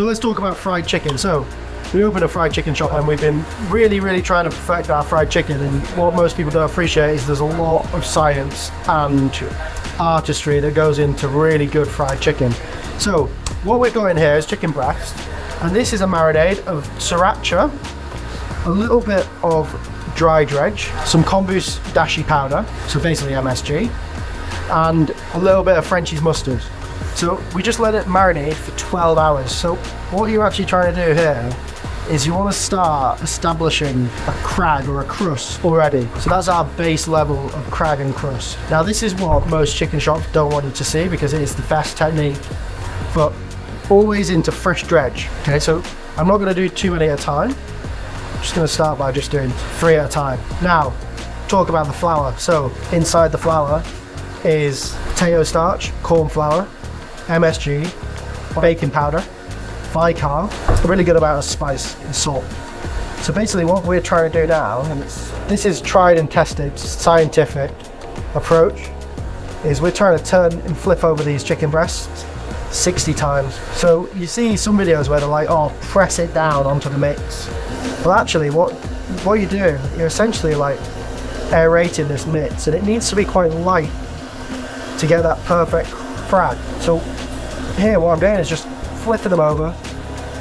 So let's talk about fried chicken. So we opened a fried chicken shop and we've been really trying to perfect our fried chicken, and what most people don't appreciate is there's a lot of science and artistry that goes into really good fried chicken. So what we've got in here is chicken breast, and this is a marinade of sriracha, a little bit of dry dredge, some kombu's dashi powder, so basically MSG, and a little bit of Frenchie's mustard. So we just let it marinate for 12 hours. So what you're actually trying to do here is you want to start establishing a crag or a crust already. So that's our base level of crag and crust. Now this is what most chicken shops don't want you to see because it is the best technique, but always into fresh dredge. Okay, so I'm not going to do too many at a time. I'm just going to start by just doing 3 at a time. Now, talk about the flour. So inside the flour is potato starch, corn flour, MSG, baking powder, Vicar, a really good amount of spice and salt. So basically what we're trying to do now, and this is tried and tested scientific approach, is we're trying to turn and flip over these chicken breasts 60 times. So you see some videos where they're like, oh, press it down onto the mix. Well actually what you do, you're essentially like aerating this mix, and it needs to be quite light to get that perfect frag. So here what I'm doing is just flipping them over,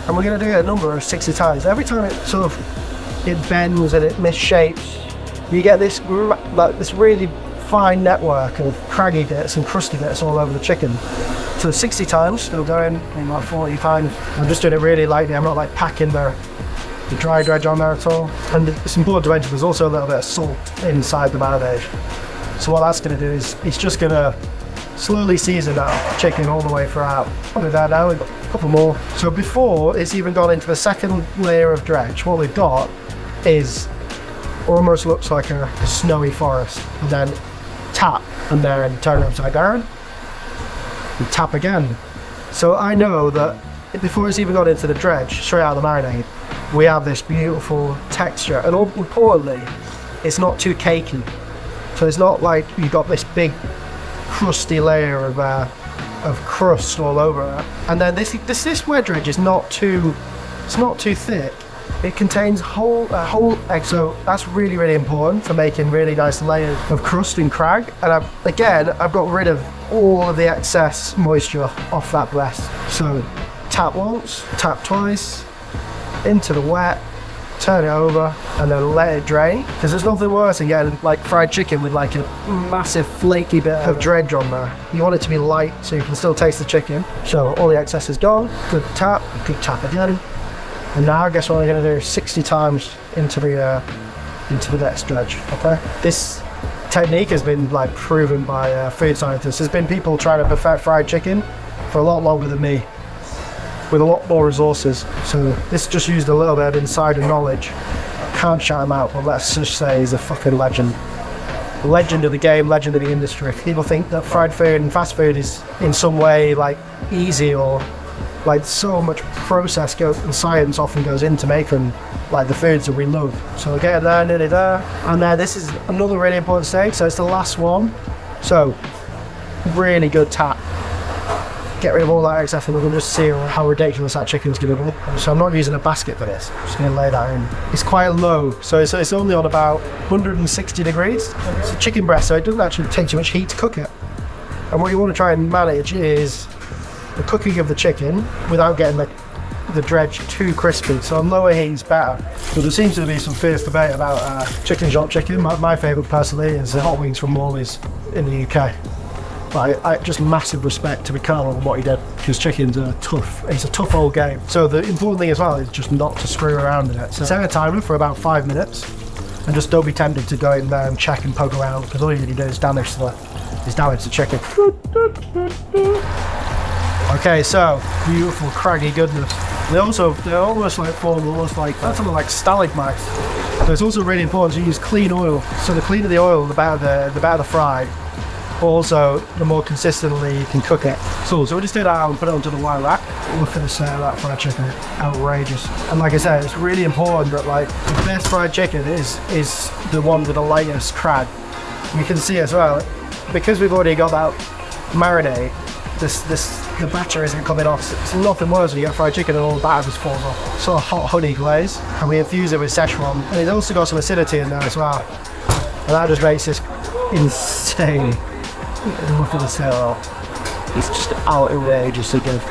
and we're going to do it a number of 60 times. Every time it bends and it misshapes, you get this like this really fine network of craggy bits and crusty bits all over the chicken. So 60 times, still going in like 40 times. I'm just doing it really lightly. I'm not like packing the dry dredge on there at all. And it's important to mention there's also a little bit of salt inside the marinade. So what that's going to do is it's just going to slowly season that chicken all the way throughout. Probably that now, we've got a couple more. So before it's even gone into the second layer of dredge, what we've got is almost looks like a snowy forest. And then tap, and then turn it upside down, and tap again. So I know that before it's even gone into the dredge, straight out of the marinade, we have this beautiful texture, and importantly, it's not too cakey. So it's not like you've got this big crusty layer of crust all over it. And then this wet dredge is not too thick. It contains a whole egg, so that's really important for making really nice layers of crust and crag. And I've got rid of all of the excess moisture off that breast. So tap once, tap twice, into the wet, turn it over, and then let it drain. Because there's nothing worse than getting like fried chicken with like a massive flaky bit of dredge on there. You want it to be light so you can still taste the chicken. So all the excess is gone. Good tap again. And now I guess what I'm going to do is 60 times into the next dredge. Okay. This technique has been like proven by food scientists. There's been people trying to perfect fried chicken for a lot longer than me, with a lot more resources. So this just used a little bit of insider knowledge. Can't shout him out, but let's just say he's a fucking legend. Legend of the game, legend of the industry. If people think that fried food and fast food is in some way like easy, or like so much process and science often goes into making like the foods that we love. So we're getting there, nearly there. And then this is another really important stage, so it's the last one. So really good tap. Get rid of all that excess, and we can just see how ridiculous that chicken's going to be. So I'm not using a basket for this, I'm just going to lay that in. It's quite low, so it's only on about 160 degrees. It's a chicken breast, so it doesn't actually take too much heat to cook it. And what you want to try and manage is the cooking of the chicken without getting the dredge too crispy. So on lower heat is better. But there seems to be some fierce debate about chicken shop chicken. My favourite personally is the hot wings from Morley's in the UK. But I just massive respect to Ricardo and what he did, because chickens are tough. It's a tough old game. So the important thing as well is just not to screw around in it. So set a timer for about 5 minutes, and just don't be tempted to go in there and check and poke around, because all you really do is damage the chicken. Okay, so beautiful craggy goodness. They're almost like form almost like something like stalagmites. So it's also really important to use clean oil. So the cleaner the oil, the better the fry. Also, the more consistently you can cook it. So we just did that and put it onto the wire rack. We'll finish that fried chicken. Outrageous. And like I said, it's really important that like the best fried chicken is the one with the lightest crag. You can see as well, because we've already got that marinade, this the batter isn't coming off. It's nothing worse when you get fried chicken and all the batter just falls off. Sort of hot honey glaze, and we infuse it with Szechuan, and it's also got some acidity in there as well, and that just makes this insane. Look at the cell. It's just outrageously good.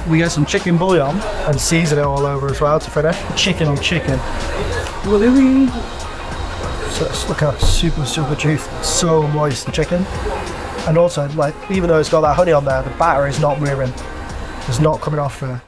We get some chicken bouillon and season it all over as well to finish. Chicken. So it's look how super juicy, so moist the chicken. And also, like, even though it's got that honey on there, the batter is not moving. It's not coming off there.